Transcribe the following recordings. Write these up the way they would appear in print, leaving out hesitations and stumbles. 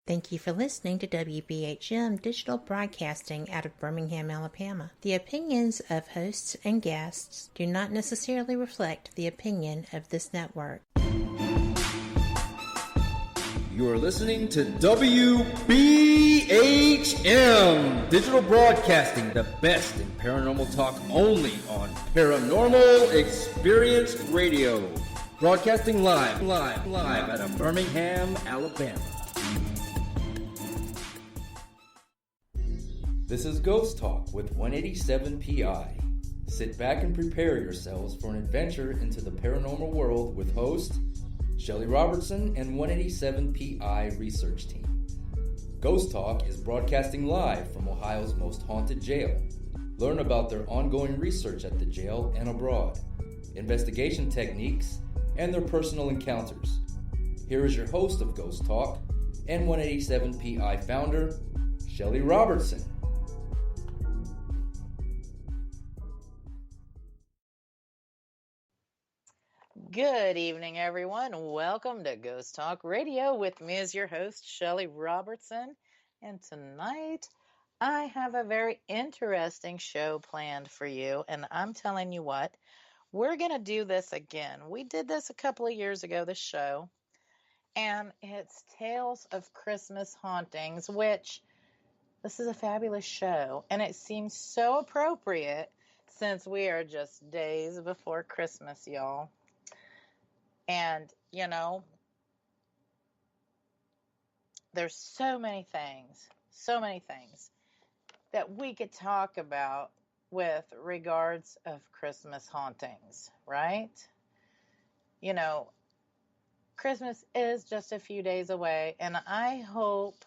Thank you for listening to WBHM Digital Broadcasting out of Birmingham, Alabama. The opinions of hosts and guests do not necessarily reflect the opinion of this network. You are listening to WBHM Digital Broadcasting, the best in paranormal talk only on Paranormal Experience Radio. Broadcasting live out of Birmingham, Alabama. This is Ghost Talk with 187PI. Sit back and prepare yourselves for an adventure into the paranormal world with host Shelly Robertson and 187PI research team. Ghost Talk is broadcasting live from Ohio's most haunted jail. Learn about their ongoing research at the jail and abroad, investigation techniques, and their personal encounters. Here is your host of Ghost Talk and 187PI founder, Shelly Robertson. Good evening, everyone. Welcome to Ghost Talk Radio. With me is your host, Shelly Robertson. And tonight, I have a very interesting show planned for you. And I'm telling you what, we're going to do this again. We did this a couple of years ago, this show. And it's Tales of Christmas Hauntings, which this is a fabulous show. And it seems so appropriate since we are just days before Christmas, y'all. And, you know, there's so many things that we could talk about with regards of Christmas hauntings, right? You know, Christmas is just a few days away, and I hope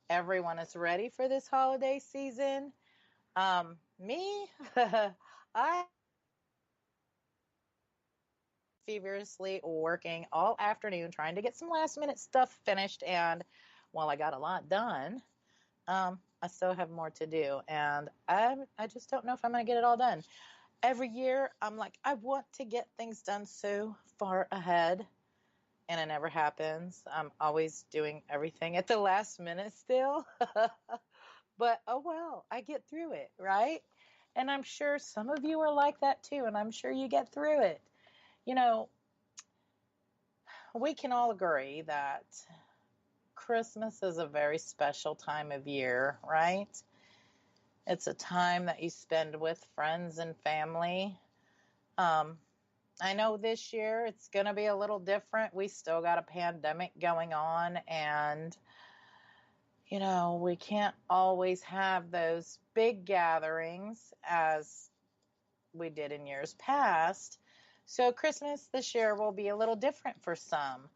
everyone is ready for this holiday season. Me, I feverishly working all afternoon trying to get some last minute stuff finished, and while I got a lot done, I still have more to do, and I just don't know if I'm going to get it all done. Every year I'm like, I want to get things done so far ahead, and it never happens. I'm always doing everything at the last minute still. But oh well, I get through it, right? And I'm sure some of you are like that too, and I'm sure you get through it. You know, we can all agree that Christmas is a very special time of year, right? It's a time that you spend with friends and family. I know this year it's going to be a little different. We still got a pandemic going on, and, you know, we can't always have those big gatherings as we did in years past. So Christmas this year will be a little different for some.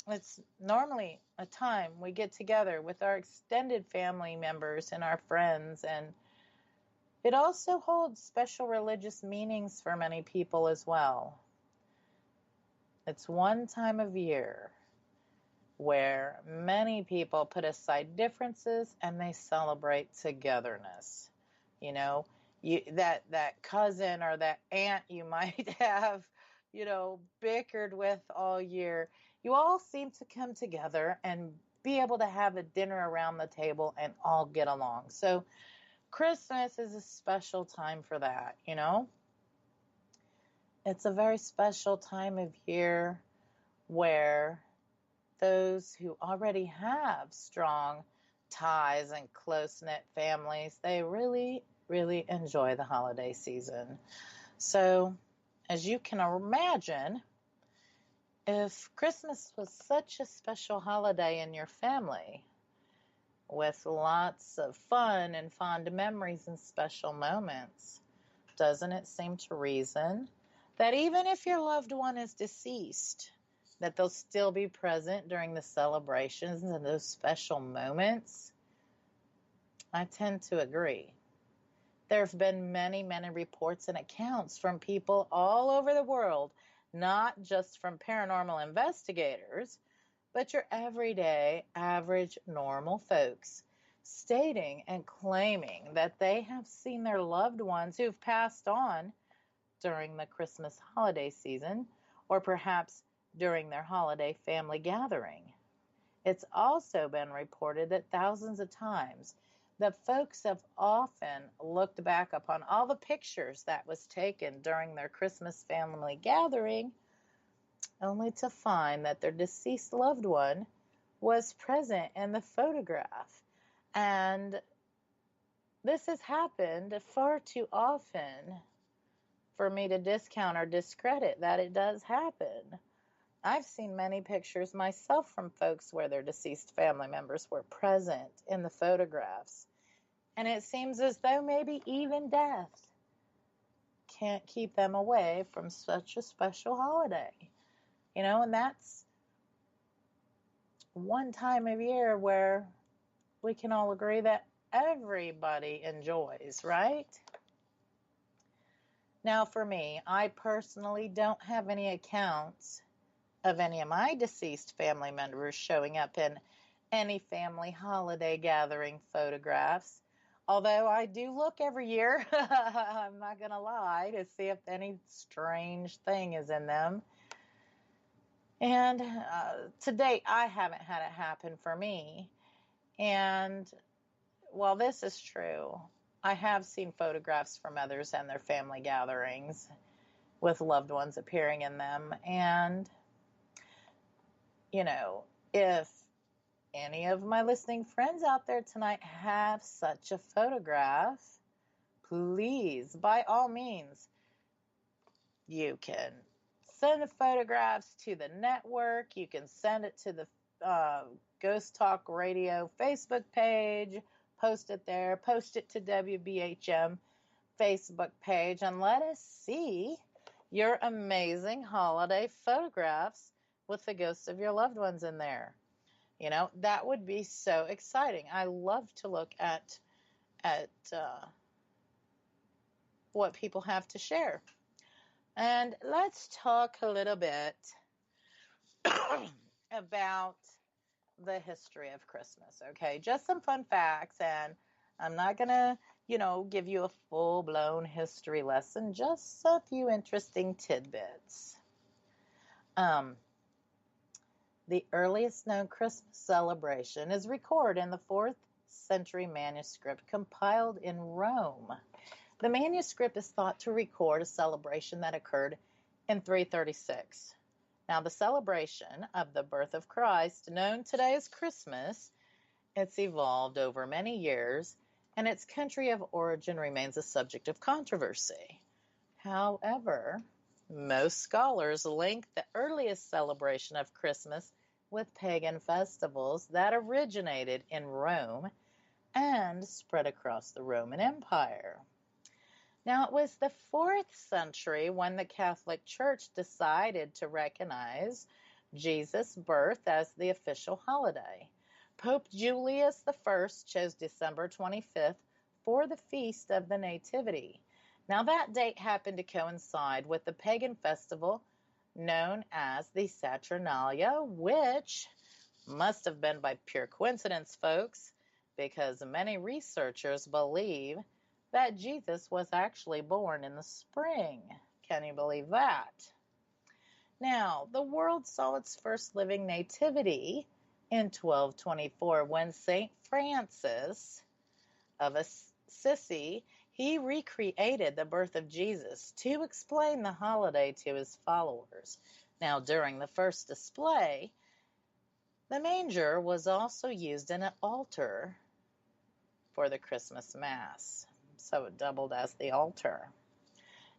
It's normally a time we get together with our extended family members and our friends, and it also holds special religious meanings for many people as well. It's one time of year where many people put aside differences and they celebrate togetherness. You know, that cousin or that aunt you might have, you know, bickered with all year. You all seem to come together and be able to have a dinner around the table and all get along. So Christmas is a special time for that, you know. It's a very special time of year where those who already have strong ties and close-knit families, they really, really enjoy the holiday season. So, as you can imagine, if Christmas was such a special holiday in your family, with lots of fun and fond memories and special moments, doesn't it seem to reason that even if your loved one is deceased, that they'll still be present during the celebrations and those special moments? I tend to agree. There have been many, many reports and accounts from people all over the world, not just from paranormal investigators, but your everyday, average, normal folks, stating and claiming that they have seen their loved ones who've passed on during the Christmas holiday season, or perhaps during their holiday family gathering. It's also been reported that thousands of times that folks have often looked back upon all the pictures that was taken during their Christmas family gathering only to find that their deceased loved one was present in the photograph. And this has happened far too often for me to discount or discredit that it does happen. I've seen many pictures myself from folks where their deceased family members were present in the photographs. And it seems as though maybe even death can't keep them away from such a special holiday. And that's one time of year where we can all agree that everybody enjoys, right? Now, for me, I personally don't have any accounts of any of my deceased family members showing up in any family holiday gathering photographs. Although I do look every year, I'm not going to lie, to see if any strange thing is in them. And to date, I haven't had it happen for me. And while this is true, I have seen photographs from others and their family gatherings with loved ones appearing in them. And, if any of my listening friends out there tonight have such a photograph, please, by all means, you can send the photographs to the network. You can send it to the Ghost Talk Radio Facebook page, post it there, post it to WBHM Facebook page, and let us see your amazing holiday photographs with the ghosts of your loved ones in there. That would be so exciting. I love to look at what people have to share. And let's talk a little bit about the history of Christmas, okay? Just some fun facts, and I'm not going to, give you a full-blown history lesson, just a few interesting tidbits. The earliest known Christmas celebration is recorded in the 4th century manuscript compiled in Rome. The manuscript is thought to record a celebration that occurred in 336. Now, the celebration of the birth of Christ, known today as Christmas, it's evolved over many years, and its country of origin remains a subject of controversy. However, most scholars link the earliest celebration of Christmas with pagan festivals that originated in Rome and spread across the Roman Empire. Now, it was the 4th century when the Catholic Church decided to recognize Jesus' birth as the official holiday. Pope Julius I chose December 25th for the Feast of the Nativity. Now, that date happened to coincide with the pagan festival known as the Saturnalia, which must have been by pure coincidence, folks, because many researchers believe that Jesus was actually born in the spring. Can you believe that? Now, the world saw its first living nativity in 1224 when St. Francis of Assisi, he recreated the birth of Jesus to explain the holiday to his followers. Now, during the first display, the manger was also used in an altar for the Christmas Mass, so it doubled as the altar.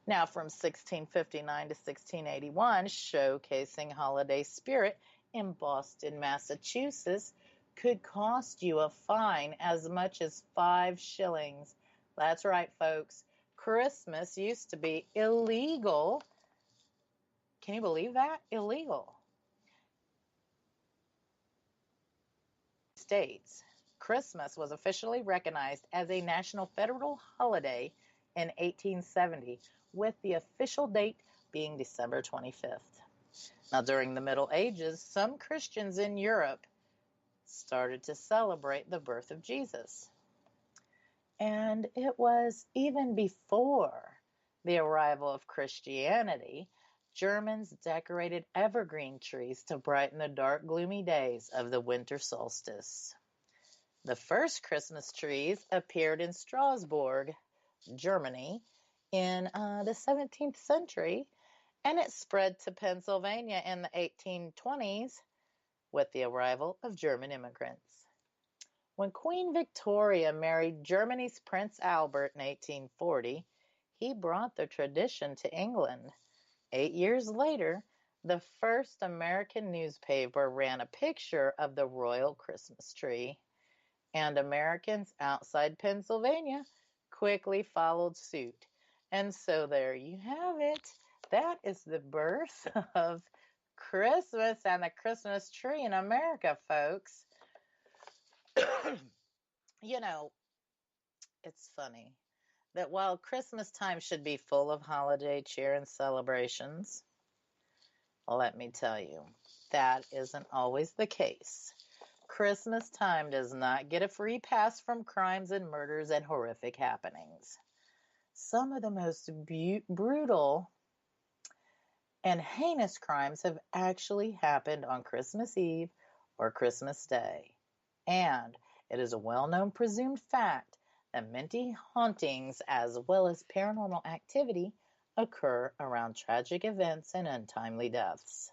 Now, from 1659 to 1681, showcasing holiday spirit in Boston, Massachusetts, could cost you a fine as much as 5 shillings. That's right, folks. Christmas used to be illegal. Can you believe that? Illegal. States. Christmas was officially recognized as a national federal holiday in 1870, with the official date being December 25th. Now, during the Middle Ages, some Christians in Europe started to celebrate the birth of Jesus. And it was even before the arrival of Christianity Germans decorated evergreen trees to brighten the dark, gloomy days of the winter solstice. The first Christmas trees appeared in Strasbourg, Germany, in the 17th century, and it spread to Pennsylvania in the 1820s with the arrival of German immigrants. When Queen Victoria married Germany's Prince Albert in 1840, he brought the tradition to England. 8 years later, the first American newspaper ran a picture of the royal Christmas tree, and Americans outside Pennsylvania quickly followed suit. And so there you have it. That is the birth of Christmas and the Christmas tree in America, folks. You know, it's funny that while Christmas time should be full of holiday cheer and celebrations, let me tell you, that isn't always the case. Christmas time does not get a free pass from crimes and murders and horrific happenings. Some of the most brutal and heinous crimes have actually happened on Christmas Eve or Christmas Day. And it is a well-known presumed fact that many hauntings as well as paranormal activity occur around tragic events and untimely deaths.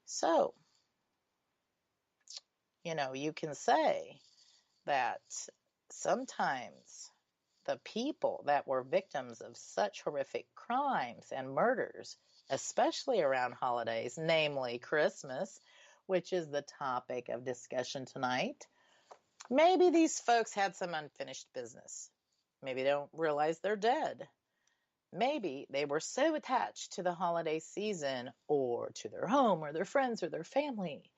So, you can say that sometimes the people that were victims of such horrific crimes and murders, especially around holidays, namely Christmas, which is the topic of discussion tonight, maybe these folks had some unfinished business. Maybe they don't realize they're dead. Maybe they were so attached to the holiday season or to their home or their friends or their family.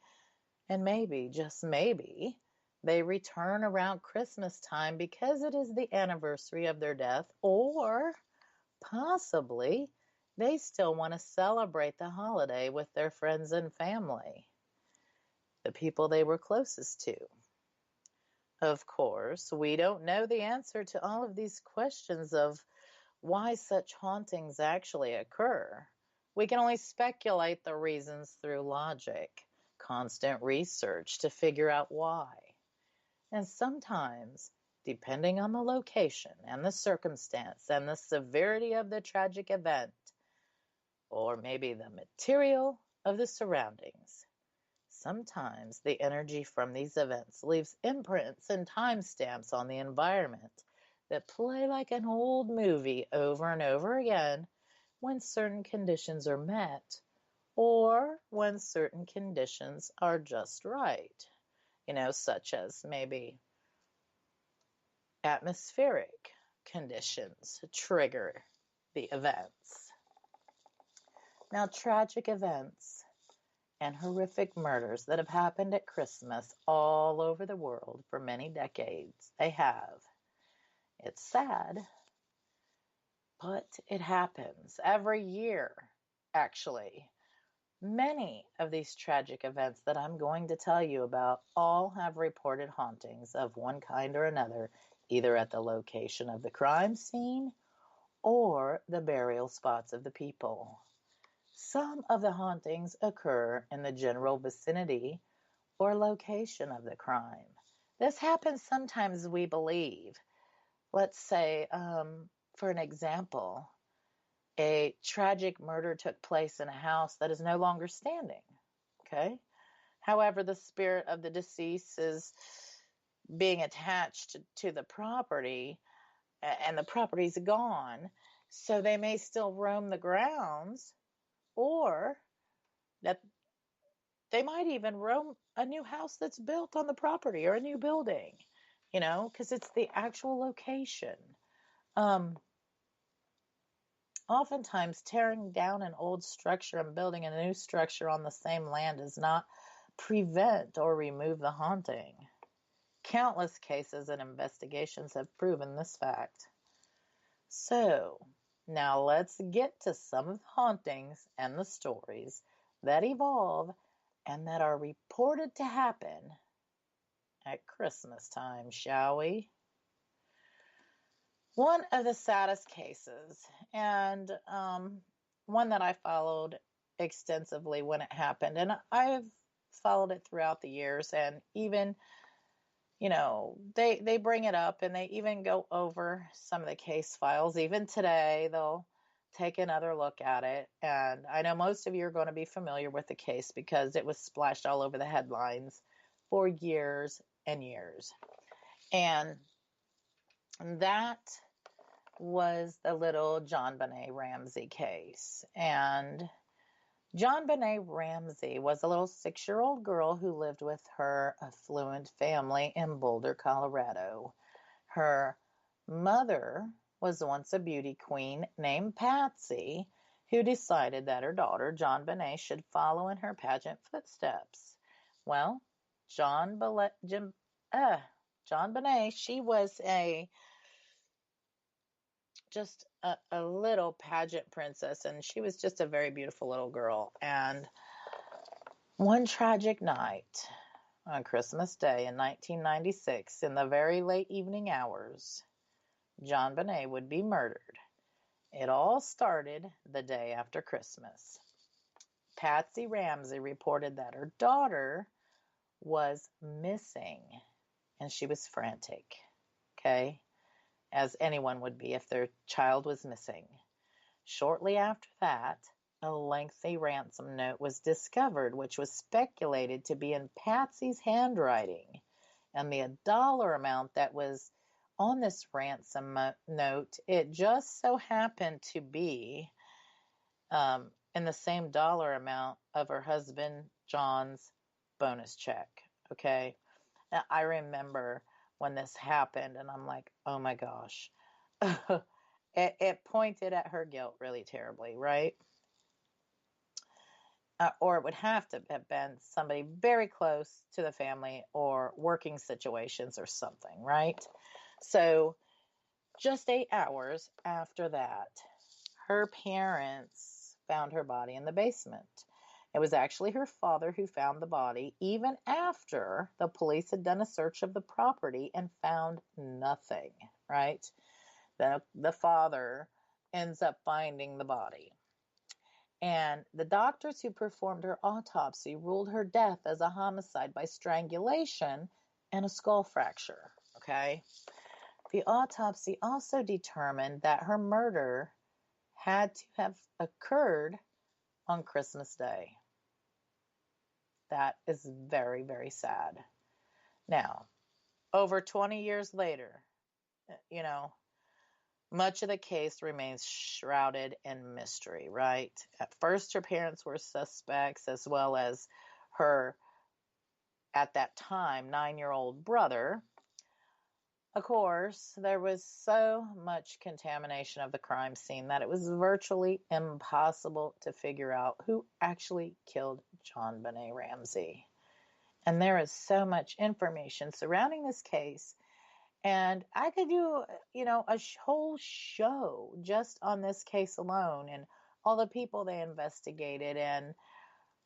And maybe, just maybe, they return around Christmas time because it is the anniversary of their death, or possibly they still want to celebrate the holiday with their friends and family, the people they were closest to. Of course, we don't know the answer to all of these questions of why such hauntings actually occur. We can only speculate the reasons through logic, constant research to figure out why. And sometimes, depending on the location and the circumstance and the severity of the tragic event, or maybe the material of the surroundings, sometimes the energy from these events leaves imprints and timestamps on the environment that play like an old movie over and over again when certain conditions are met, or when certain conditions are just right, such as maybe atmospheric conditions trigger the events. Now, tragic events and horrific murders that have happened at Christmas all over the world for many decades, they have. It's sad, but it happens every year, actually. Many of these tragic events that I'm going to tell you about all have reported hauntings of one kind or another, either at the location of the crime scene or the burial spots of the people. Some of the hauntings occur in the general vicinity or location of the crime. This happens sometimes, we believe. Let's say, for an example, a tragic murder took place in a house that is no longer standing, okay? However, the spirit of the deceased is being attached to the property, and the property's gone, so they may still roam the grounds, or that they might even roam a new house that's built on the property or a new building, because it's the actual location. Oftentimes, tearing down an old structure and building a new structure on the same land does not prevent or remove the haunting. Countless cases and investigations have proven this fact. So, now let's get to some of the hauntings and the stories that evolve and that are reported to happen at Christmas time, shall we? One of the saddest cases, and one that I followed extensively when it happened. And I've followed it throughout the years. And even, they bring it up and they even go over some of the case files. Even today, they'll take another look at it. And I know most of you are going to be familiar with the case because it was splashed all over the headlines for years and years. And that was the little JonBenet Ramsey case. And JonBenet Ramsey was a little 6-year-old girl who lived with her affluent family in Boulder, Colorado. Her mother was once a beauty queen named Patsy, who decided that her daughter, JonBenet, should follow in her pageant footsteps. Well, JonBenet, she was just a little pageant princess, and she was just a very beautiful little girl. And one tragic night on Christmas Day in 1996, in the very late evening hours, JonBenet would be murdered. It all started the day after Christmas. Patsy Ramsey reported that her daughter was missing, and she was frantic, okay, as anyone would be if their child was missing. Shortly after that, a lengthy ransom note was discovered, which was speculated to be in Patsy's handwriting, and the dollar amount that was on this ransom note, it just so happened to be in the same dollar amount of her husband John's bonus check. Okay, now, I remember when this happened, and I'm like, oh my gosh. It pointed at her guilt really terribly, right? Or it would have to have been somebody very close to the family or working situations or something, right? So just 8 hours after that, her parents found her body in the basement. It was actually her father who found the body, even after the police had done a search of the property and found nothing, right? Then the father ends up finding the body. And the doctors who performed her autopsy ruled her death as a homicide by strangulation and a skull fracture, okay? The autopsy also determined that her murder had to have occurred on Christmas Day. That is very, very sad. Now, over 20 years later, much of the case remains shrouded in mystery, right? At first, her parents were suspects, as well as her, at that time, 9-year-old brother. Of course, there was so much contamination of the crime scene that it was virtually impossible to figure out who actually killed JonBenet Ramsey. And there is so much information surrounding this case. And I could do, a whole show just on this case alone and all the people they investigated and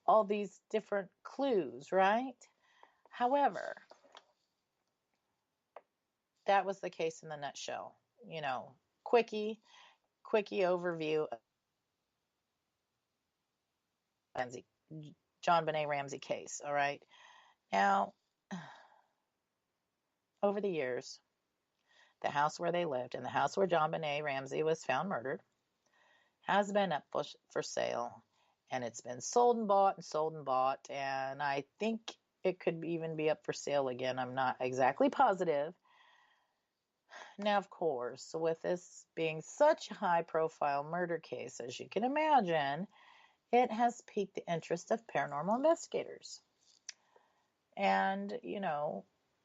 all these different clues, right? However, that was the case in the nutshell. Quickie overview of JonBenet Ramsey case, all right? Now, over the years, the house where they lived and the house where JonBenet Ramsey was found murdered has been up for sale, and it's been sold and bought, and I think it could even be up for sale again. I'm not exactly positive. Now, of course, with this being such a high-profile murder case, as you can imagine, it has piqued the interest of paranormal investigators. And,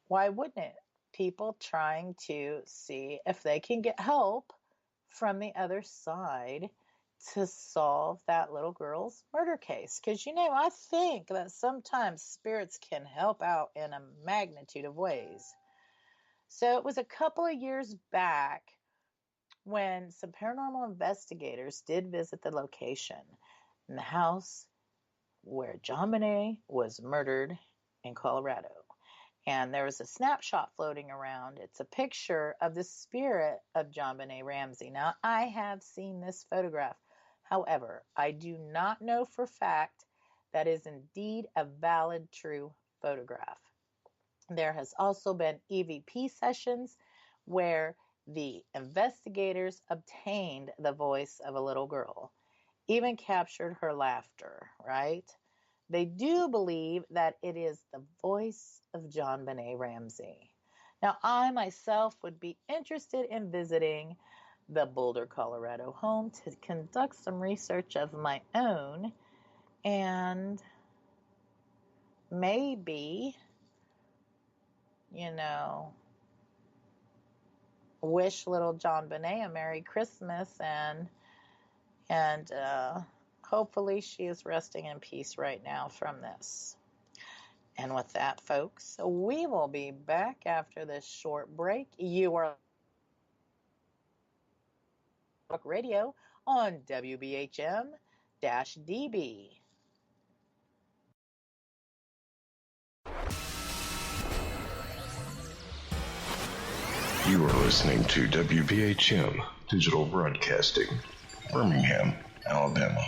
why wouldn't it? People trying to see if they can get help from the other side to solve that little girl's murder case. Because, I think that sometimes spirits can help out in a magnitude of ways. So it was a couple of years back when some paranormal investigators did visit the location in the house where JonBenet was murdered in Colorado. And there was a snapshot floating around. It's a picture of the spirit of JonBenet Ramsey. Now, I have seen this photograph However, I do not know for fact that is indeed a valid, true photograph. There has also been EVP sessions where the investigators obtained the voice of a little girl, even captured her laughter, right? They do believe that it is the voice of John Benet Ramsey. Now, I myself would be interested in visiting the Boulder, Colorado home to conduct some research of my own and maybe, wish little John Benet a Merry Christmas and hopefully she is resting in peace right now from this. And with that, folks, we will be back after this short break. You are radio on WBHM-DB. You are listening to WBHM Digital Broadcasting, Birmingham, Alabama.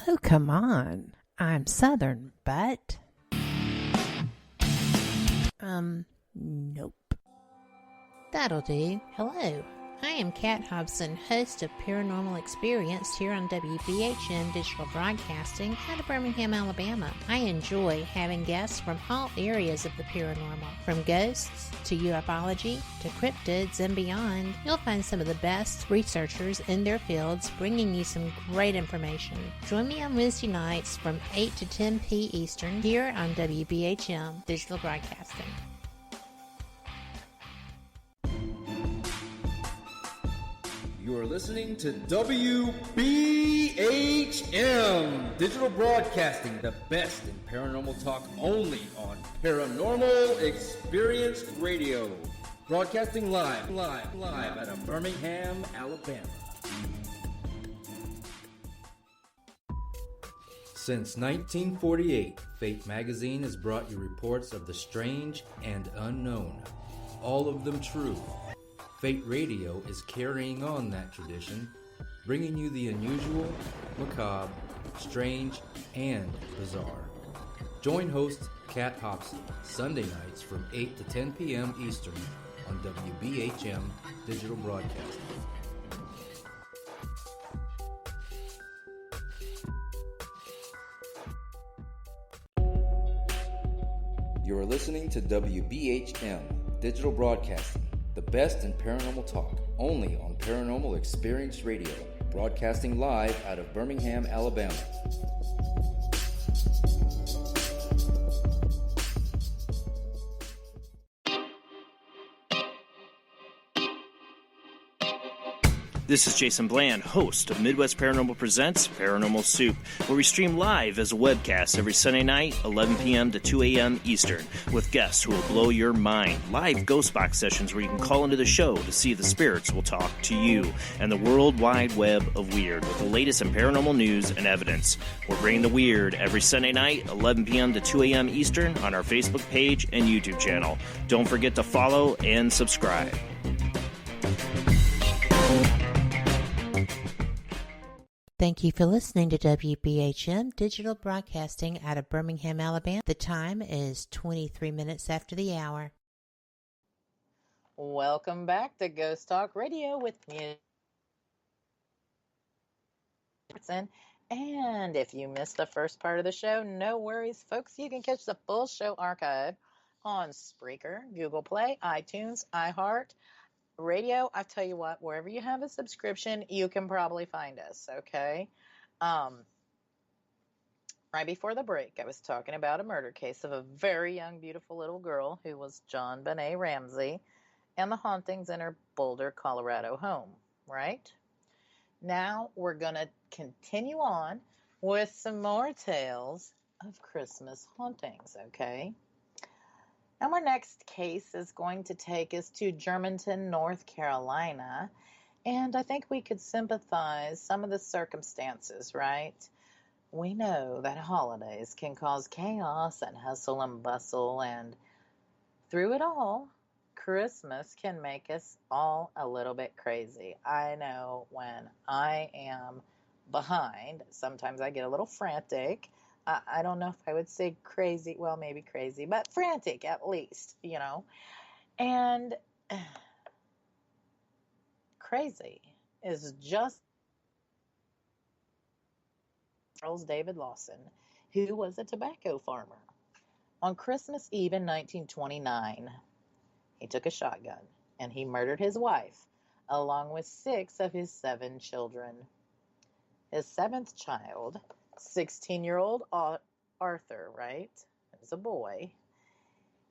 Oh, come on. I'm Southern, but... Nope. That'll do. Hello. I am Kat Hobson, host of Paranormal Experience here on WBHM Digital Broadcasting out of Birmingham, Alabama. I enjoy having guests from all areas of the paranormal, from ghosts to ufology to cryptids and beyond. You'll find some of the best researchers in their fields bringing you some great information. Join me on Wednesday nights from 8 to 10 p. Eastern here on WBHM Digital Broadcasting. You are listening to WBHM Digital Broadcasting, the best in paranormal talk only on Paranormal Experience Radio. Broadcasting live out of Birmingham, Alabama. Since 1948, Fate Magazine has brought you reports of the strange and unknown, all of them true. Fate Radio is carrying on that tradition, bringing you the unusual, macabre, strange, and bizarre. Join host Kat Hobson Sunday nights from 8 to 10 p.m. Eastern on WBHM Digital Broadcasting. You are listening to WBHM Digital Broadcasting, the best in paranormal talk, only on Paranormal Experience Radio, broadcasting live out of Birmingham, Alabama. This is Jason Bland, host of Midwest Paranormal Presents Paranormal Soup, where we stream live as a webcast every Sunday night, 11 p.m. to 2 a.m. Eastern, with guests who will blow your mind. Live ghost box sessions where you can call into the show to see if the spirits will talk to you, and the world wide web of weird with the latest in paranormal news and evidence. We're bringing the weird every Sunday night, 11 p.m. to 2 a.m. Eastern on our Facebook page and YouTube channel. Don't forget to follow and subscribe. Thank you for listening to WBHM Digital Broadcasting out of Birmingham, Alabama. The time is 23 minutes after the hour. Welcome back to Ghost Talk Radio with me. And if you missed the first part of the show, no worries, folks. You can catch the full show archive on Spreaker, Google Play, iTunes, iHeart Radio. I tell you what, wherever you have a subscription, you can probably find us, okay? Right before the break, I was talking about a murder case of a very young, beautiful little girl who was John Benet Ramsey and the hauntings in her Boulder, Colorado home, right? Now we're going to continue on with some more tales of Christmas hauntings, okay? Now, our next case is going to take us to Germantown, North Carolina, And I think we could sympathize some of the circumstances, right? We know that holidays can cause chaos and hustle and bustle, and through it all, Christmas can make us all a little bit crazy. I know when I am behind, sometimes I get a little frantic. I don't know if I would say crazy, well, maybe crazy, but frantic at least, And crazy is just Charles David Lawson, who was a tobacco farmer. On Christmas Eve in 1929, he took a shotgun and he murdered his wife, along with 6 of his 7 children. His 7th child, 16-year-old Arthur, right? He was a boy.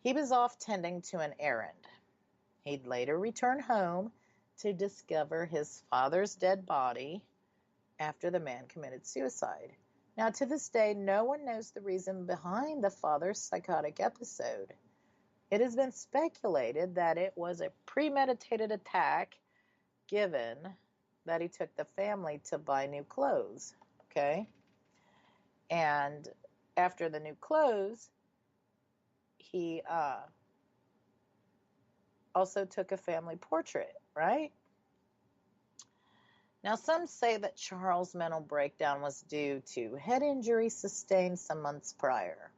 He was off tending to an errand. He'd later return home to discover his father's dead body after the man committed suicide. Now, to this day, no one knows the reason behind the father's psychotic episode. It has been speculated that it was a premeditated attack, given that he took the family to buy new clothes, okay? And after the new clothes, he also took a family portrait, right? Now, some say that Charles' mental breakdown was due to head injury sustained some months prior.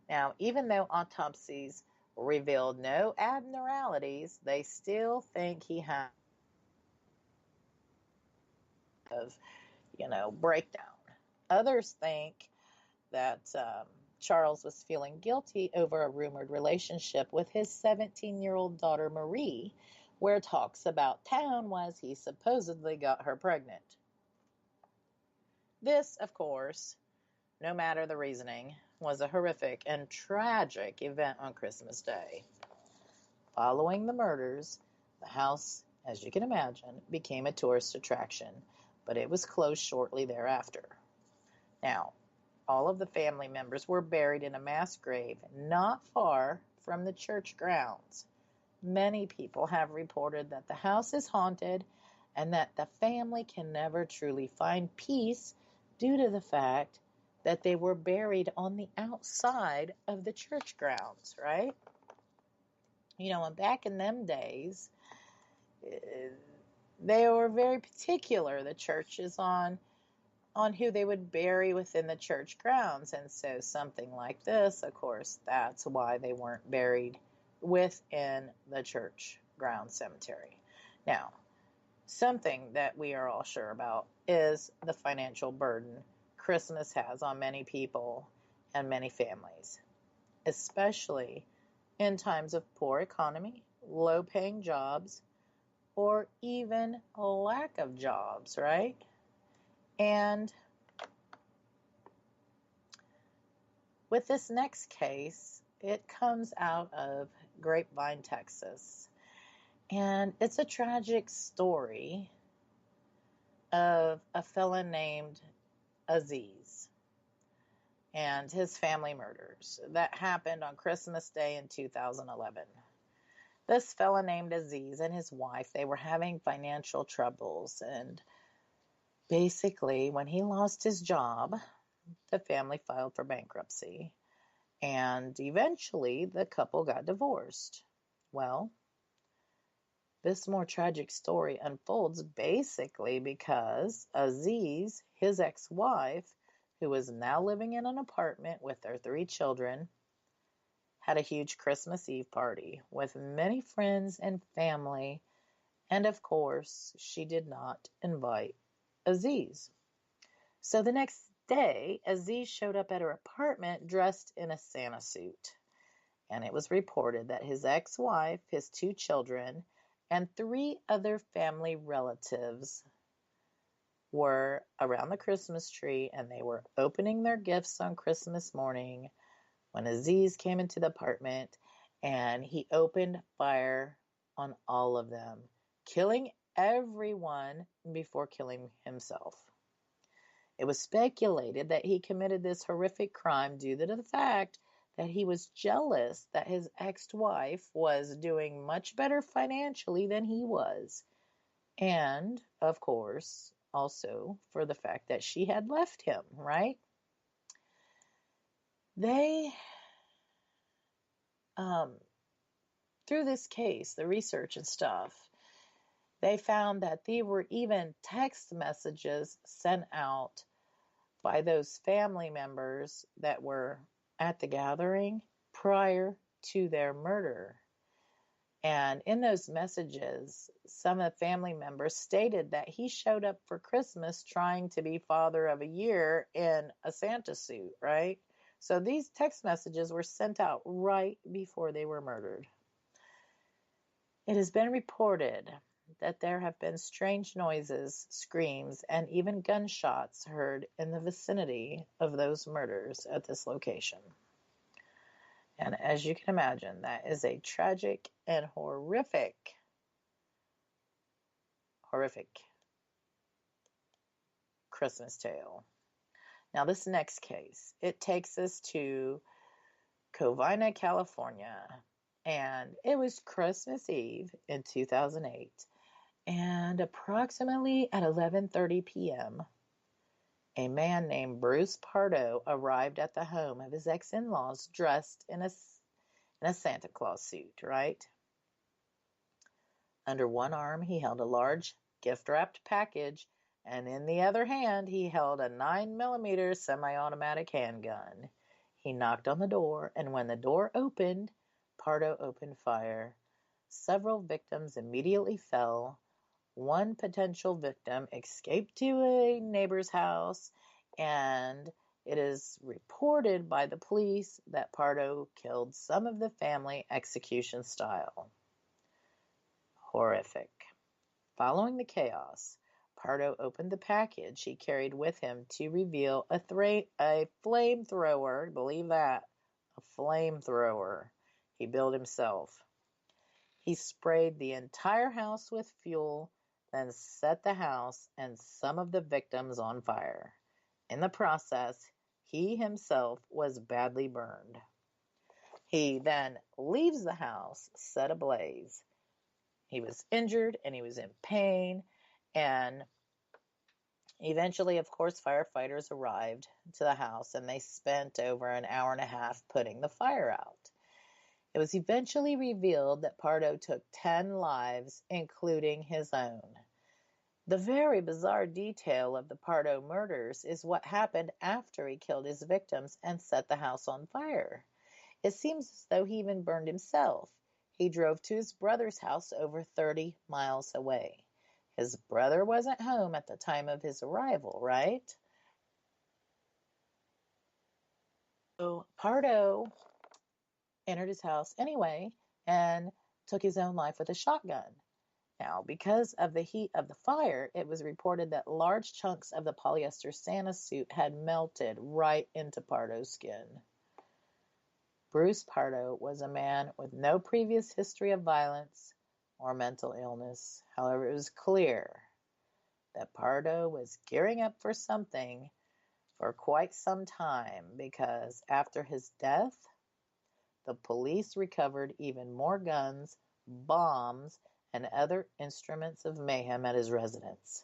Now, even though autopsies revealed no abnormalities, they still think he had breakdown. Others think that Charles was feeling guilty over a rumored relationship with his 17-year-old daughter Marie, where talks about town was he supposedly got her pregnant. This, of course, no matter the reasoning, was a horrific and tragic event on Christmas Day. Following the murders, the house, as you can imagine, became a tourist attraction, but it was closed shortly thereafter. Now, all of the family members were buried in a mass grave not far from the church grounds. Many people have reported that the house is haunted and that the family can never truly find peace due to the fact that they were buried on the outside of the church grounds, right? And back in them days, they were very particular, the churches, on who they would bury within the church grounds. And so something like this, of course, that's why they weren't buried within the church ground cemetery. Now, something that we are all sure about is the financial burden Christmas has on many people and many families, especially in times of poor economy, low-paying jobs, or even a lack of jobs, right? And with this next case, it comes out of Grapevine, Texas. And it's a tragic story of a fella named Aziz and his family murders that happened on Christmas Day in 2011. This fella named Aziz and his wife, they were having financial troubles, and basically when he lost his job, the family filed for bankruptcy, and eventually the couple got divorced. Well, this more tragic story unfolds basically because Aziz, his ex-wife, who is now living in an apartment with their 3 children, had a huge Christmas Eve party with many friends and family, and of course, she did not invite Aziz. So the next day, Aziz showed up at her apartment dressed in a Santa suit, and it was reported that his ex-wife, his 2 children, and 3 other family relatives were around the Christmas tree, and they were opening their gifts on Christmas morning when Aziz came into the apartment, and he opened fire on all of them, killing everyone before killing himself. It was speculated that he committed this horrific crime due to the fact that he was jealous that his ex-wife was doing much better financially than he was. And, of course, also for the fact that she had left him, right? They, through this case, the research and stuff, they found that there were even text messages sent out by those family members that were at the gathering prior to their murder. And in those messages, some of the family members stated that he showed up for Christmas trying to be father of a year in a Santa suit, right? So these text messages were sent out right before they were murdered. It has been reported that there have been strange noises, screams, and even gunshots heard in the vicinity of those murders at this location. And as you can imagine, that is a tragic and horrific Christmas tale. Now, this next case, it takes us to Covina, California, and it was Christmas Eve in 2008, and approximately at 11:30 p.m., a man named Bruce Pardo arrived at the home of his ex-in-laws dressed in a Santa Claus suit, right? Under one arm, he held a large gift-wrapped package, and in the other hand, he held a 9mm semi-automatic handgun. He knocked on the door, and when the door opened, Pardo opened fire. Several victims immediately fell. One potential victim escaped to a neighbor's house, and it is reported by the police that Pardo killed some of the family execution style. Horrific. Following the chaos, Pardo opened the package he carried with him to reveal a flamethrower. Believe that. A flamethrower he built himself. He sprayed the entire house with fuel, then set the house and some of the victims on fire. In the process, he himself was badly burned. He then leaves the house set ablaze. He was injured and he was in pain, and eventually, of course, firefighters arrived to the house and they spent over an hour and a half putting the fire out. It was eventually revealed that Pardo took 10 lives, including his own. The very bizarre detail of the Pardo murders is what happened after he killed his victims and set the house on fire. It seems as though he even burned himself. He drove to his brother's house over 30 miles away. His brother wasn't home at the time of his arrival, right? So Pardo entered his house anyway and took his own life with a shotgun. Now, because of the heat of the fire, it was reported that large chunks of the polyester Santa suit had melted right into Pardo's skin. Bruce Pardo was a man with no previous history of violence or mental illness. However, it was clear that Pardo was gearing up for something for quite some time, because after his death, the police recovered even more guns, bombs, and other instruments of mayhem at his residence.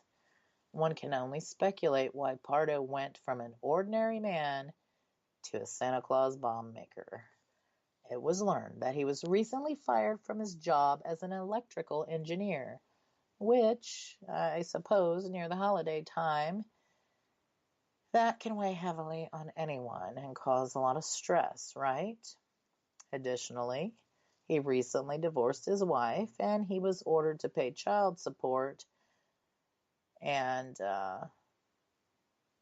One can only speculate why Pardo went from an ordinary man to a Santa Claus bomb maker. It was learned that he was recently fired from his job as an electrical engineer, which, I suppose, near the holiday time, that can weigh heavily on anyone and cause a lot of stress, right? Additionally, he recently divorced his wife, and he was ordered to pay child support, and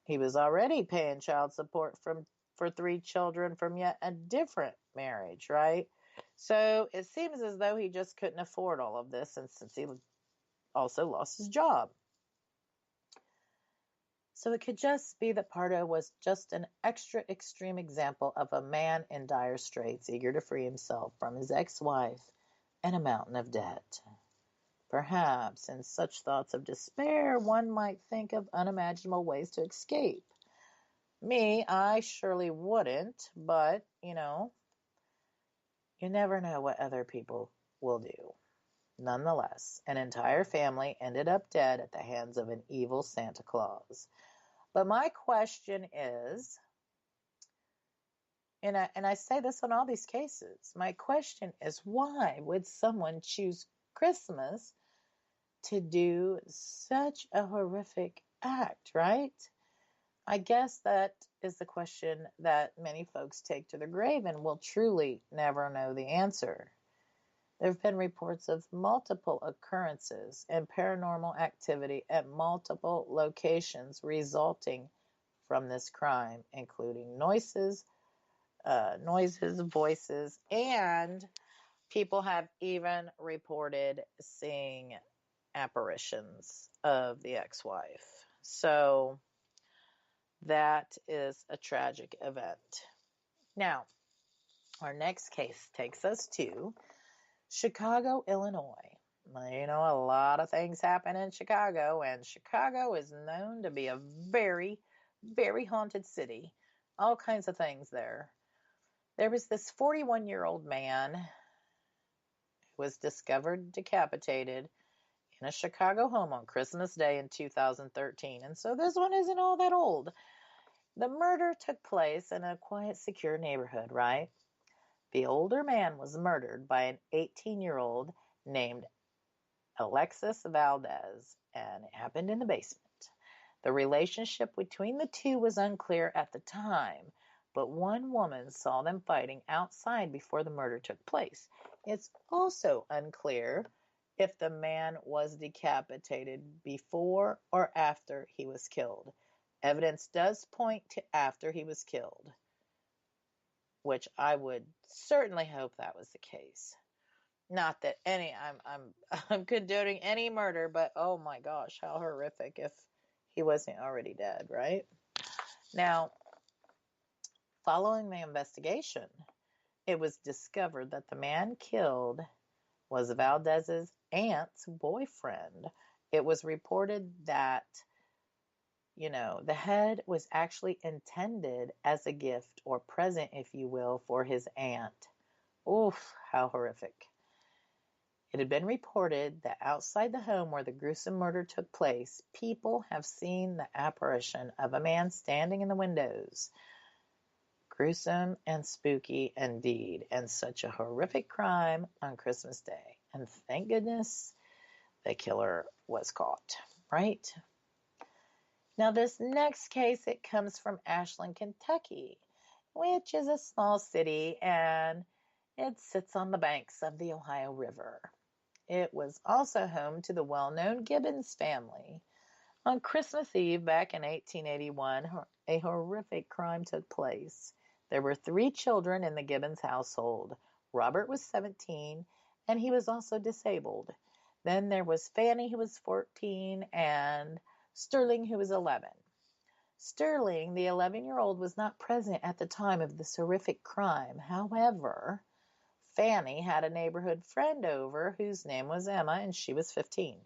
he was already paying child support for 3 children from yet a different marriage, right? So it seems as though he just couldn't afford all of this, and since he also lost his job. So it could just be that Pardo was just an extra extreme example of a man in dire straits, eager to free himself from his ex-wife and a mountain of debt. Perhaps in such thoughts of despair, one might think of unimaginable ways to escape. Me, I surely wouldn't, but, you never know what other people will do. Nonetheless, an entire family ended up dead at the hands of an evil Santa Claus. But my question is, and I say this on all these cases, my question is, why would someone choose Christmas to do such a horrific act, right? I guess that is the question that many folks take to the grave and will truly never know the answer. There have been reports of multiple occurrences and paranormal activity at multiple locations resulting from this crime, including noises, voices, and people have even reported seeing apparitions of the ex-wife. So that is a tragic event. Now, our next case takes us to Chicago, Illinois. You know, a lot of things happen in Chicago, and Chicago is known to be a very, very haunted city. All kinds of things there. There was this 41-year-old man who was discovered decapitated in a Chicago home on Christmas Day in 2013. And so this one isn't all that old. The murder took place in a quiet, secure neighborhood, right? The older man was murdered by an 18-year-old named Alexis Valdez, and it happened in the basement. The relationship between the two was unclear at the time, but one woman saw them fighting outside before the murder took place. It's also unclear if the man was decapitated before or after he was killed. Evidence does point to after he was killed, which I would certainly hope that was the case. Not that I'm condoning any murder, but oh my gosh, how horrific if he wasn't already dead, right? Now, following the investigation, it was discovered that the man killed was Valdez's aunt's boyfriend. It was reported that, the head was actually intended as a gift or present, if you will, for his aunt. Oof, how horrific. It had been reported that outside the home where the gruesome murder took place, people have seen the apparition of a man standing in the windows. Gruesome and spooky indeed, and such a horrific crime on Christmas Day. And thank goodness the killer was caught, right? Now this next case, it comes from Ashland, Kentucky, which is a small city, and it sits on the banks of the Ohio River. It was also home to the well-known Gibbons family. On Christmas Eve back in 1881, a horrific crime took place. There were 3 children in the Gibbons household. Robert was 17, and he was also disabled. Then there was Fanny, who was 14, and Sterling, who was 11. Sterling, the 11-year-old, was not present at the time of this horrific crime. However, Fanny had a neighborhood friend over whose name was Emma, and she was 15.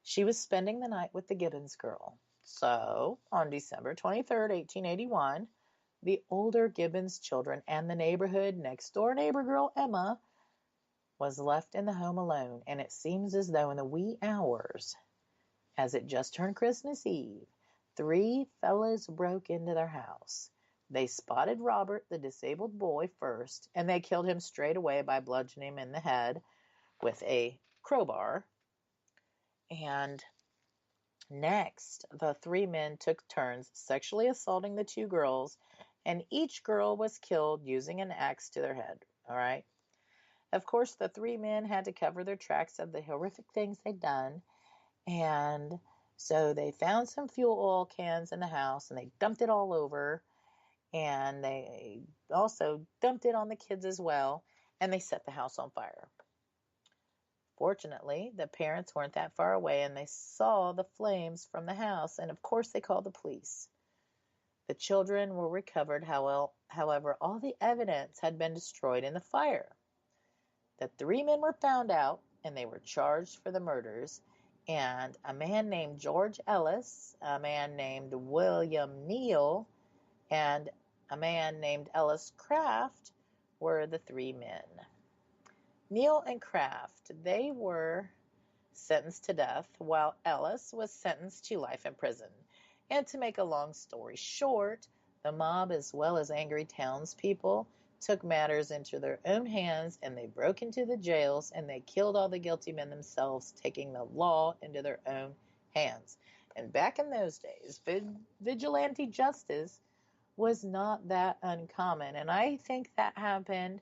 She was spending the night with the Gibbons girl. So, on December 23rd, 1881, the older Gibbons children and the neighborhood next door neighbor girl, Emma, was left in the home alone, and it seems as though in the wee hours, as it just turned Christmas Eve, 3 fellas broke into their house. They spotted Robert, the disabled boy, first, and they killed him straight away by bludgeoning him in the head with a crowbar. And next, the 3 men took turns sexually assaulting the 2 girls, and each girl was killed using an axe to their head, all right? Of course, the 3 men had to cover their tracks of the horrific things they'd done, and so they found some fuel oil cans in the house, and they dumped it all over, and they also dumped it on the kids as well, and they set the house on fire. Fortunately, the parents weren't that far away, and they saw the flames from the house, and of course they called the police. The children were recovered, however, all the evidence had been destroyed in the fire. The 3 men were found out, and they were charged for the murders, and a man named George Ellis, a man named William Neal, and a man named Ellis Craft were the 3 men. Neal and Kraft, they were sentenced to death, while Ellis was sentenced to life in prison. And to make a long story short, the mob, as well as angry townspeople, took matters into their own hands, and they broke into the jails and they killed all the guilty men themselves, taking the law into their own hands. And back in those days, vigilante justice was not that uncommon, and I think that happened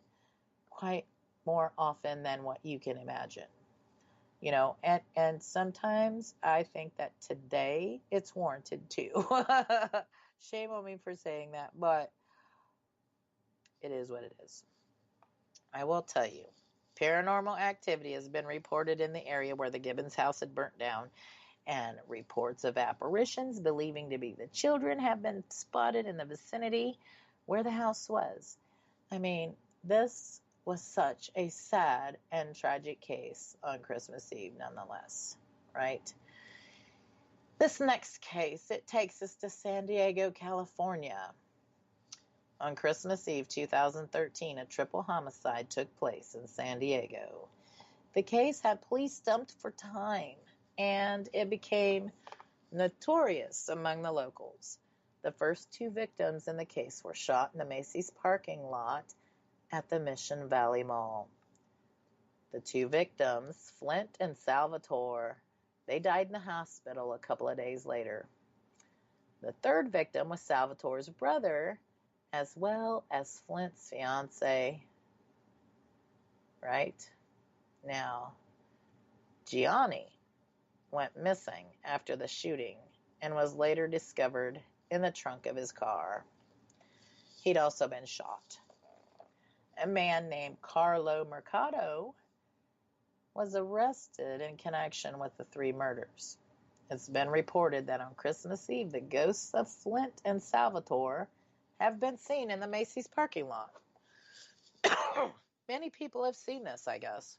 quite more often than what you can imagine. You know, and sometimes I think that today it's warranted too. Shame on me for saying that, but it is what it is. I will tell you, paranormal activity has been reported in the area where the Gibbons house had burnt down, and reports of apparitions believing to be the children have been spotted in the vicinity where the house was. I mean, this was such a sad and tragic case on Christmas Eve nonetheless, right? This next case, it takes us to San Diego, California. On Christmas Eve 2013, a triple homicide took place in San Diego. The case had police stumped for time, and it became notorious among the locals. The first two victims in the case were shot in the Macy's parking lot at the Mission Valley Mall. The two victims, Flint and Salvatore, they died in the hospital a couple of days later. The third victim was Salvatore's brother, as well as Flint's fiance. Right? Now, Gianni went missing after the shooting and was later discovered in the trunk of his car. He'd also been shot. A man named Carlo Mercado was arrested in connection with the three murders. It's been reported that on Christmas Eve, the ghosts of Flint and Salvatore have been seen in the Macy's parking lot. Many people have seen this, I guess.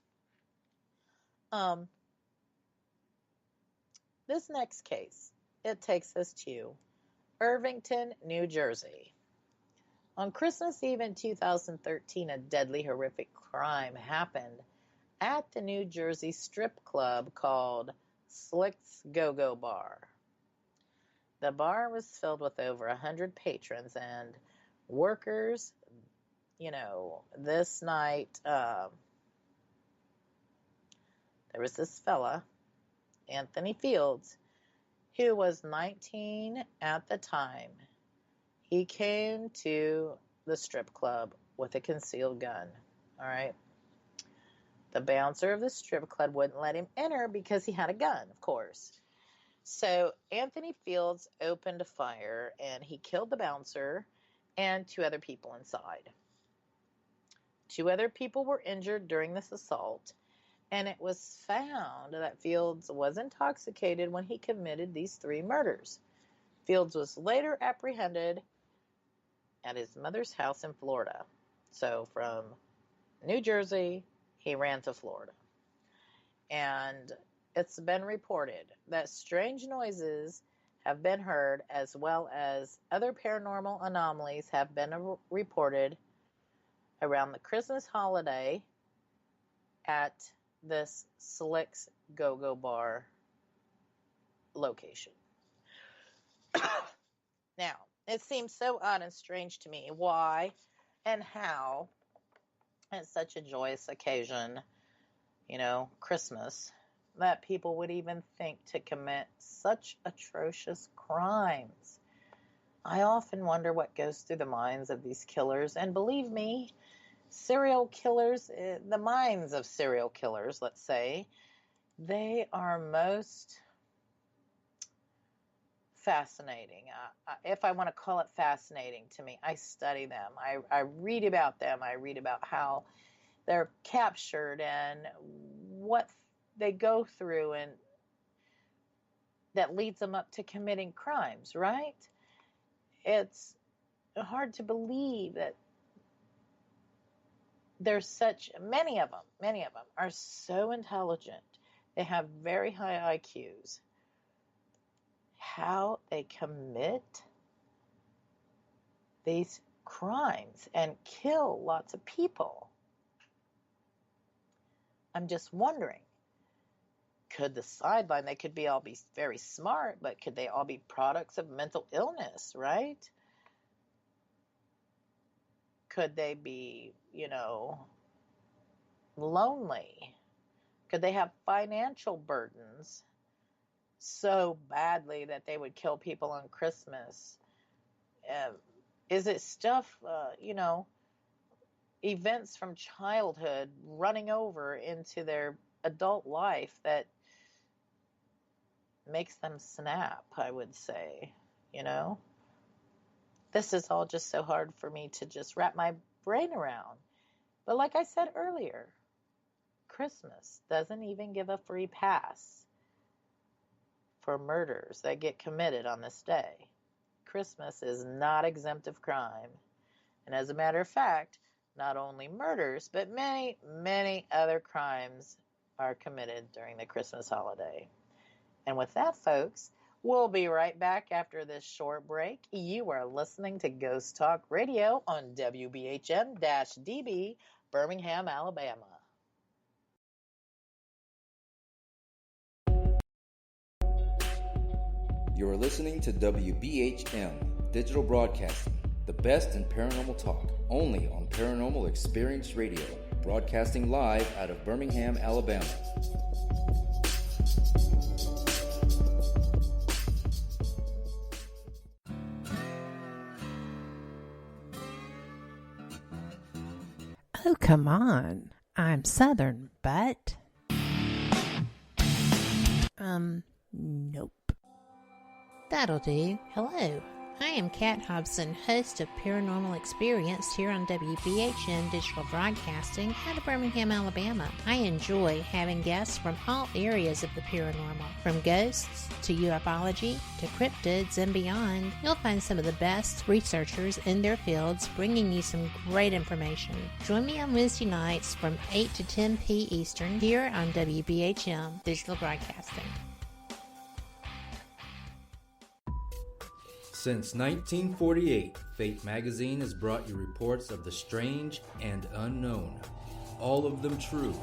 This next case, it takes us to Irvington, New Jersey. On Christmas Eve in 2013, a deadly, horrific crime happened at the New Jersey strip club called Slick's Go-Go Bar. The bar was filled with over 100 patrons and workers. You know, this night, there was this fella, Anthony Fields, who was 19 at the time. He came to the strip club with a concealed gun, all right? The bouncer of the strip club wouldn't let him enter because he had a gun, of course. So Anthony Fields opened fire, and he killed the bouncer and two other people inside. Two other people were injured during this assault, and it was found that Fields was intoxicated when he committed these three murders. Fields was later apprehended at his mother's house in Florida. So from New Jersey, he ran to Florida. And it's been reported that strange noises have been heard, as well as other paranormal anomalies have been reported around the Christmas holiday at this Slick's Go-Go Bar location. Now, it seems so odd and strange to me why and how, at such a joyous occasion, you know, Christmas, that people would even think to commit such atrocious crimes. I often wonder what goes through the minds of these killers, and believe me, serial killers, the minds of serial killers, let's say, they are most fascinating. If I want to call it fascinating to me, I study them. I read about them. I read about how they're captured and what they go through, and that leads them up to committing crimes, right? It's hard to believe that there's such many of them are so intelligent. They have very high IQs. How they commit these crimes and kill lots of people. I'm just wondering, could the sideline, they could all be very smart, but could they all be products of mental illness, right? Could they be, lonely? Could they have financial burdens so badly that they would kill people on Christmas? Is it stuff, events from childhood running over into their adult life that makes them snap, I would say, This is all just so hard for me to just wrap my brain around. But like I said earlier, Christmas doesn't even give a free pass for murders that get committed on this day. Christmas is not exempt of crime. And as a matter of fact, not only murders, but many, many other crimes are committed during the Christmas holiday. And with that, folks, we'll be right back after this short break. You are listening to Ghost Talk Radio on WBHM-DB, Birmingham, Alabama. You're listening to WBHM Digital Broadcasting, the best in paranormal talk, only on Paranormal Experience Radio, broadcasting live out of Birmingham, Alabama. Oh, come on. I'm Southern, but... nope. That'll do. Hello. I am Kat Hobson, host of Paranormal Experience here on WBHM Digital Broadcasting out of Birmingham, Alabama. I enjoy having guests from all areas of the paranormal, from ghosts to ufology to cryptids and beyond. You'll find some of the best researchers in their fields bringing you some great information. Join me on Wednesday nights from 8 to 10 p. Eastern here on WBHM Digital Broadcasting. Since 1948, Fate magazine has brought you reports of the strange and unknown, all of them true.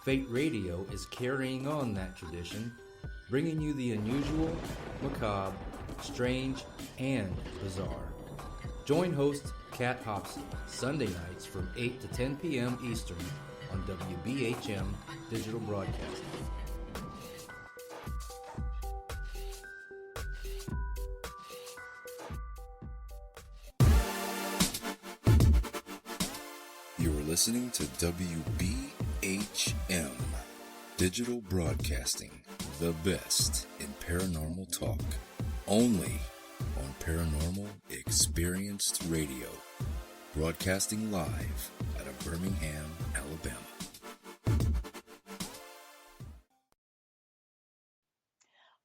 Fate Radio is carrying on that tradition, bringing you the unusual, macabre, strange, and bizarre. Join host Kat Hobson Sunday nights from 8 to 10 p.m. Eastern on WBHM Digital Broadcasting. Listening to WBHM Digital Broadcasting, the best in paranormal talk, only on Paranormal Experienced Radio, broadcasting live out of Birmingham, Alabama.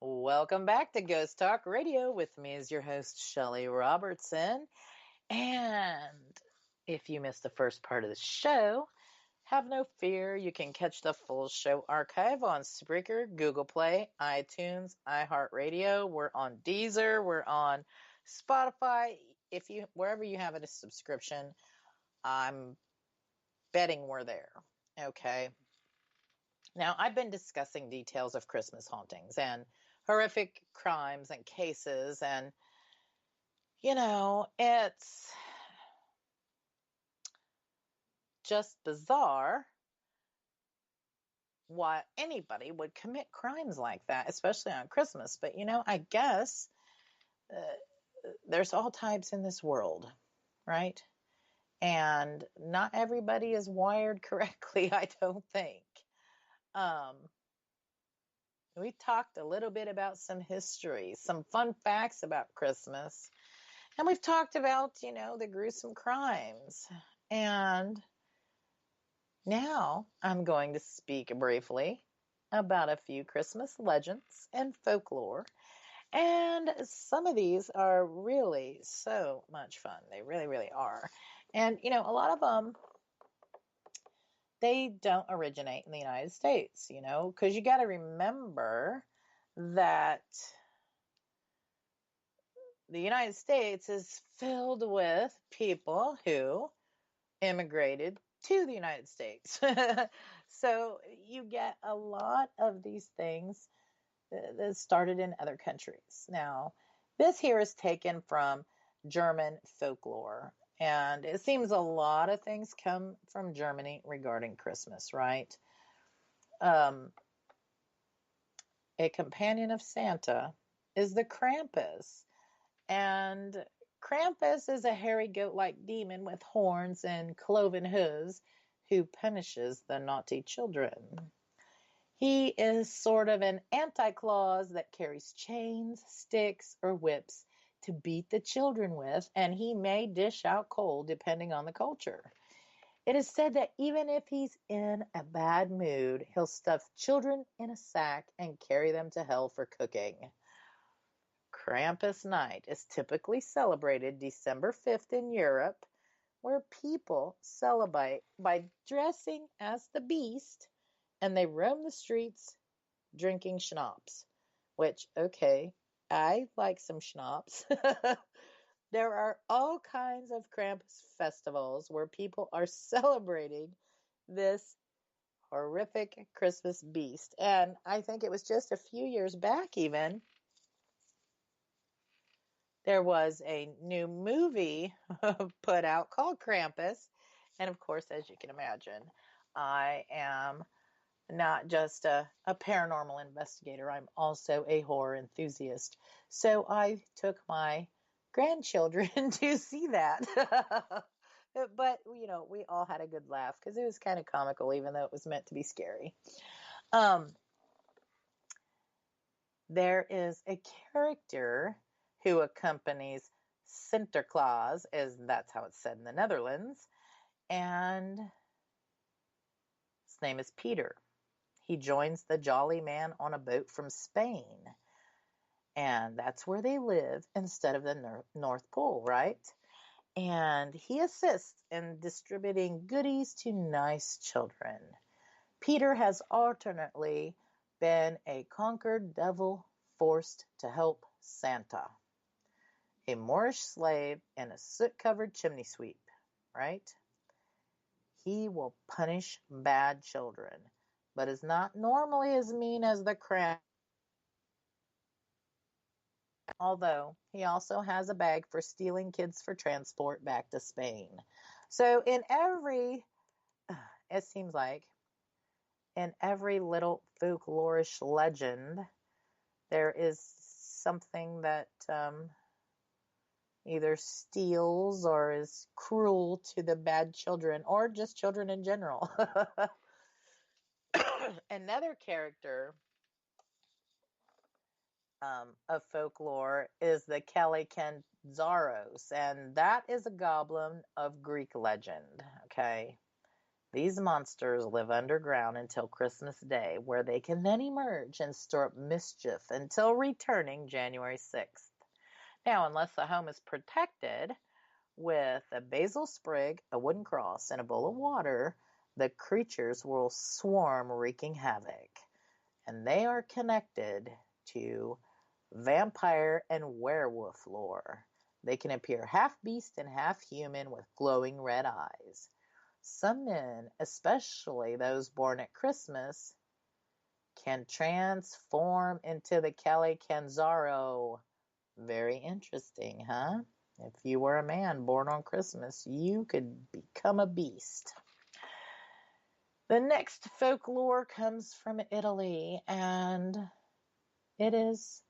Welcome back to Ghost Talk Radio. With me is your host, Shelly Robertson. And if you missed the first part of the show, have no fear. You can catch the full show archive on Spreaker, Google Play, iTunes, iHeartRadio. We're on Deezer. We're on Spotify. Wherever you have a subscription, I'm betting we're there. Okay. Now, I've been discussing details of Christmas hauntings and horrific crimes and cases. And, it's just bizarre why anybody would commit crimes like that, especially on Christmas. But, I guess there's all types in this world, right? And not everybody is wired correctly, I don't think. We talked a little bit about some history, some fun facts about Christmas. And we've talked about, the gruesome crimes. And now I'm going to speak briefly about a few Christmas legends and folklore. And some of these are really so much fun. They really, really are. And, a lot of them, they don't originate in the United States, because you got to remember that the United States is filled with people who immigrated to the United States. So you get a lot of these things that started in other countries. Now, this here is taken from German folklore, and it seems a lot of things come from Germany regarding Christmas, right? A companion of Santa is the Krampus, and Krampus is a hairy goat-like demon with horns and cloven hooves who punishes the naughty children. He is sort of an Anti-Claus that carries chains, sticks, or whips to beat the children with, and he may dish out coal depending on the culture. It is said that even if he's in a bad mood, he'll stuff children in a sack and carry them to hell for cooking. Krampus Night is typically celebrated December 5th in Europe, where people celebrate by dressing as the beast, and they roam the streets drinking schnapps, which, okay, I like some schnapps. There are all kinds of Krampus festivals where people are celebrating this horrific Christmas beast. And I think it was just a few years back even, there was a new movie put out called Krampus. And of course, as you can imagine, I am not just a paranormal investigator. I'm also a horror enthusiast. So I took my grandchildren to see that. But, you know, we all had a good laugh because it was kind of comical, even though it was meant to be scary. There is a character who accompanies Sinterklaas, as that's how it's said in the Netherlands, and his name is Peter. He joins the Jolly Man on a boat from Spain, and that's where they live instead of the North Pole, right? And he assists in distributing goodies to nice children. Peter has alternately been a conquered devil forced to help Santa, a Moorish slave, and a soot-covered chimney sweep, right? He will punish bad children, but is not normally as mean as the Krampus, although he also has a bag for stealing kids for transport back to Spain. So it seems like, in every little folklorish legend, there is something that either steals or is cruel to the bad children, or just children in general. Another character of folklore is the Kalikanzaros, and that is a goblin of Greek legend. Okay, these monsters live underground until Christmas Day, where they can then emerge and stir up mischief until returning January 6th. Now, unless the home is protected with a basil sprig, a wooden cross, and a bowl of water, the creatures will swarm, wreaking havoc. And they are connected to vampire and werewolf lore. They can appear half beast and half human with glowing red eyes. Some men, especially those born at Christmas, can transform into the Kalikanzaro. Very interesting, huh? If you were a man born on Christmas, you could become a beast. The next folklore comes from Italy, and it is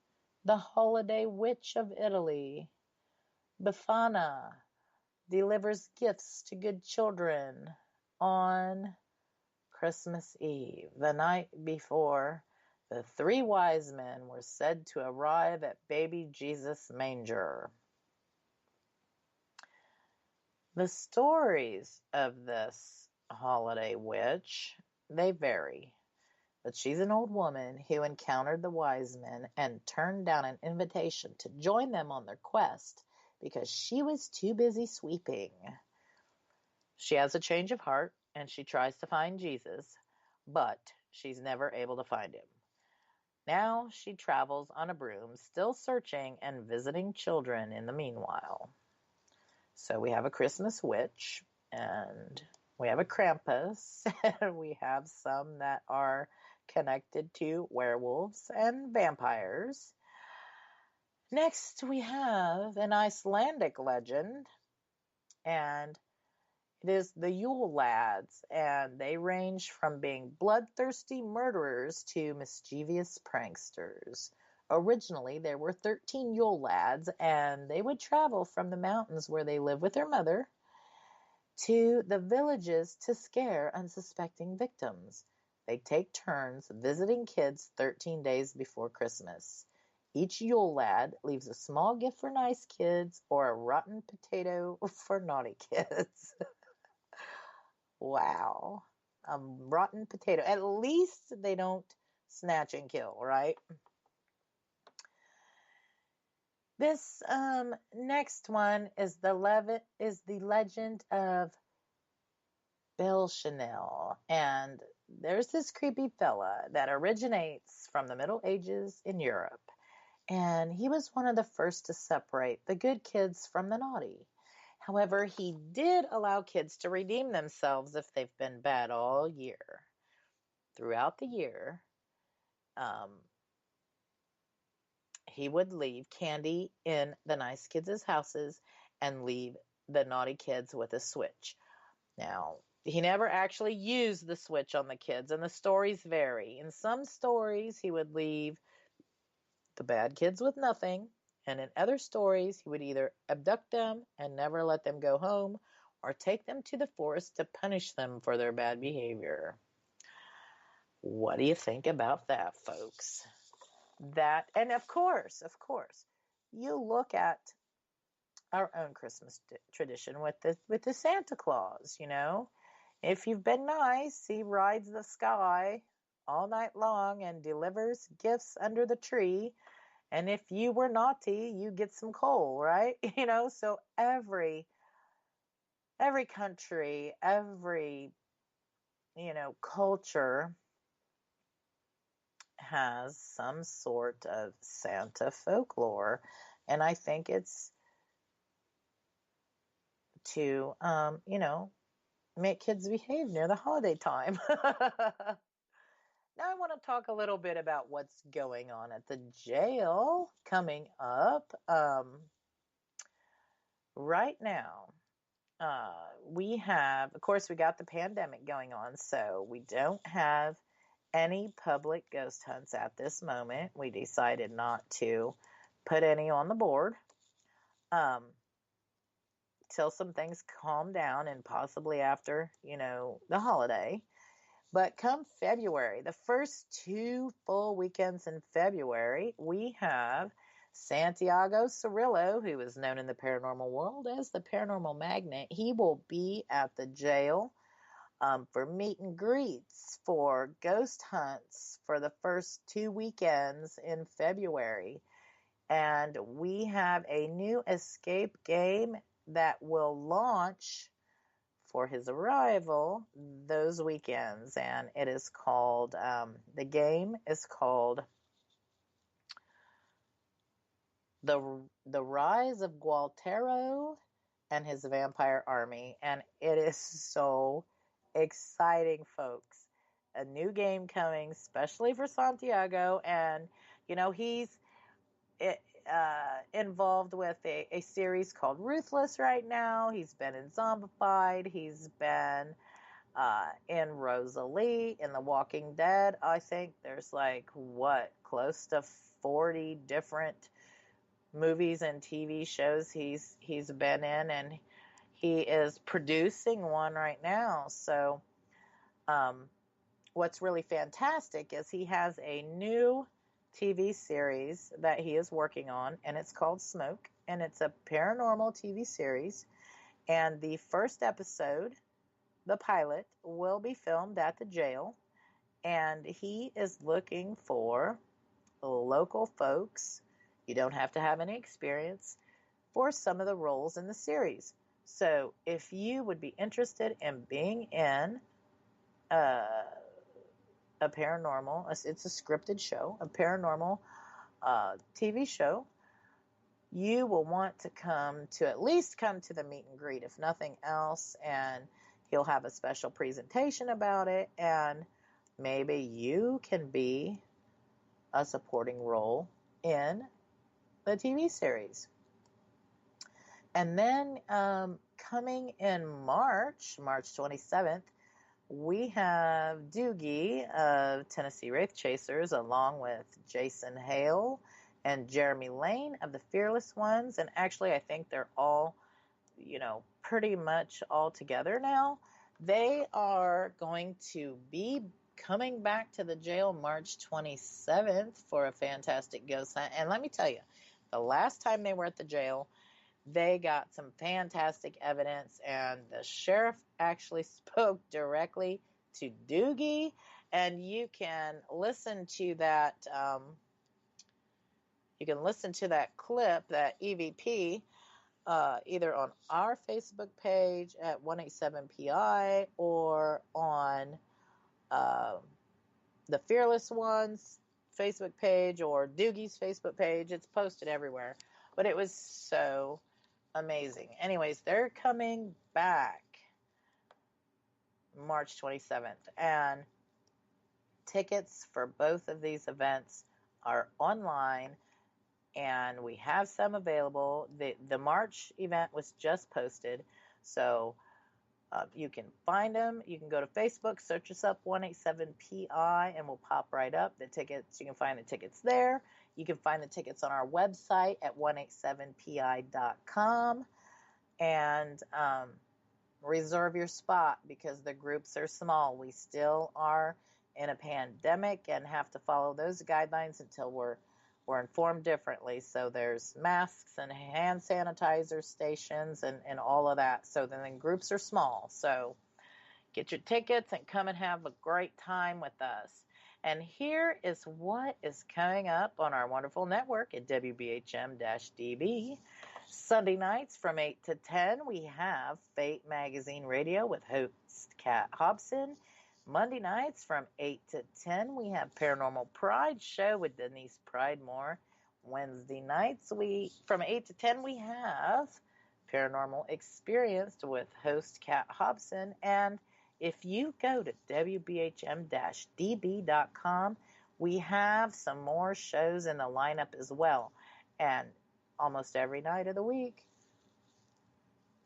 the holiday witch of Italy. Befana delivers gifts to good children on Christmas Eve, the night before the 3 wise men were said to arrive at baby Jesus' manger. The stories of this holiday witch, they vary, but she's an old woman who encountered the wise men and turned down an invitation to join them on their quest because she was too busy sweeping. She has a change of heart and she tries to find Jesus, but she's never able to find him. Now she travels on a broom, still searching and visiting children in the meanwhile. So we have a Christmas witch, and We have a Krampus, and we have some that are connected to werewolves and vampires. Next, we have an Icelandic legend, and it is the Yule Lads, and they range from being bloodthirsty murderers to mischievous pranksters. Originally, there were 13 Yule Lads, and they would travel from the mountains where they live with their mother to the villages to scare unsuspecting victims. They take turns visiting kids 13 days before Christmas. Each Yule Lad leaves a small gift for nice kids or a rotten potato for naughty kids. Wow. A rotten potato. At least they don't snatch and kill, right? This next one is the legend of Belchanel, and there's this creepy fella that originates from the Middle Ages in Europe, and he was one of the first to separate the good kids from the naughty. However, he did allow kids to redeem themselves if they've been bad all year. Throughout the year, he would leave candy in the nice kids' houses and leave the naughty kids with a switch. Now, he never actually used the switch on the kids, and the stories vary. In some stories, he would leave the bad kids with nothing, and in other stories, he would either abduct them and never let them go home, or take them to the forest to punish them for their bad behavior. What do you think about that, folks? That, and of course, you look at our own Christmas tradition with the Santa Claus, you know. If you've been nice, he rides the sky all night long and delivers gifts under the tree. And if you were naughty, you get some coal, right? You know, so every country, every, culture has some sort of Santa folklore. And I think it's to, make kids behave near the holiday time. Now I want to talk a little bit about what's going on at the jail coming up. Right now, we have, of course, we got the pandemic going on, so we don't have any public ghost hunts at this moment. We decided not to put any on the board till some things calm down and possibly after, the holiday. But come February, the first 2 full weekends in February, we have Santiago Cirillo, who is known in the paranormal world as the Paranormal Magnet. He will be at the jail for meet and greets, for ghost hunts for the first 2 weekends in February. And we have a new escape game that will launch for his arrival those weekends, and it is called, the game is called The Rise of Gualtero and His Vampire Army, and it is so exciting, folks. A new game coming, especially for Santiago, and, he's involved with a series called Ruthless right now. He's been in Zombified. He's been in Rosalie, in The Walking Dead. I think there's close to 40 different movies and TV shows he's been in, and he is producing one right now. So what's really fantastic is he has a new TV series that he is working on, and it's called Smoke, and it's a paranormal TV series. And the first episode, the pilot, will be filmed at the jail, and he is looking for local folks. You don't have to have any experience for some of the roles in the series. So if you would be interested in being in a paranormal, it's a scripted show, a paranormal TV show, you will want to at least come to the meet and greet, if nothing else. And He'll have a special presentation about it, and maybe you can be a supporting role in the TV series. And then coming in March 27th, we have Doogie of Tennessee Wraith Chasers, along with Jason Hale and Jeremy Lane of the Fearless Ones. And actually, I think they're all, pretty much all together now. They are going to be coming back to the jail March 27th for a fantastic ghost hunt. And let me tell you, the last time they were at the jail, they got some fantastic evidence, and the sheriff actually spoke directly to Doogie, and you can listen to that. You can listen to that clip, that EVP, either on our Facebook page at 187PI or on the Fearless Ones Facebook page or Doogie's Facebook page. It's posted everywhere, but it was so amazing. Anyways, they're coming back March 27th, and tickets for both of these events are online, and we have some available. The March event was just posted, so you can find them. You can go to Facebook, search us up 187PI, and we'll pop right up the tickets. You can find the tickets there. You can find the tickets on our website at 187pi.com, and reserve your spot because the groups are small. We still are in a pandemic and have to follow those guidelines until we're informed differently. So there's masks and hand sanitizer stations and all of that. So then groups are small. So get your tickets and come and have a great time with us. And here is what is coming up on our wonderful network at WBHM-DB. Sunday nights from 8 to 10, we have Fate Magazine Radio with host Kat Hobson. Monday nights from 8 to 10, we have Paranormal Pride Show with Denise Pridemore. Wednesday nights, from 8 to 10, we have Paranormal Experienced with host Kat Hobson. And if you go to WBHM-DB.com, we have some more shows in the lineup as well. And almost every night of the week,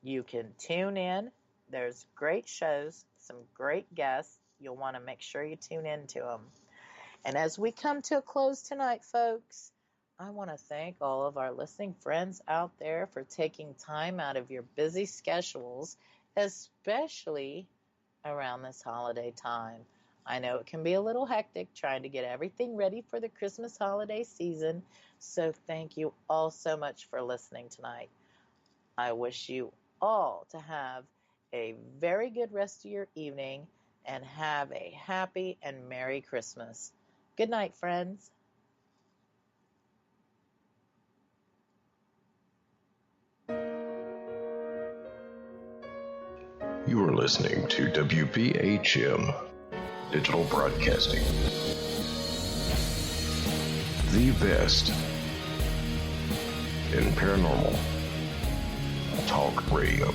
you can tune in. There's great shows, some great guests. You'll want to make sure you tune into them. And as we come to a close tonight, folks, I want to thank all of our listening friends out there for taking time out of your busy schedules, especially around this holiday time. I know it can be a little hectic trying to get everything ready for the Christmas holiday season, so thank you all so much for listening tonight. I wish you all to have a very good rest of your evening and have a happy and Merry Christmas. Good night, friends. You are listening to WBHM Digital Broadcasting. The best in paranormal talk radio.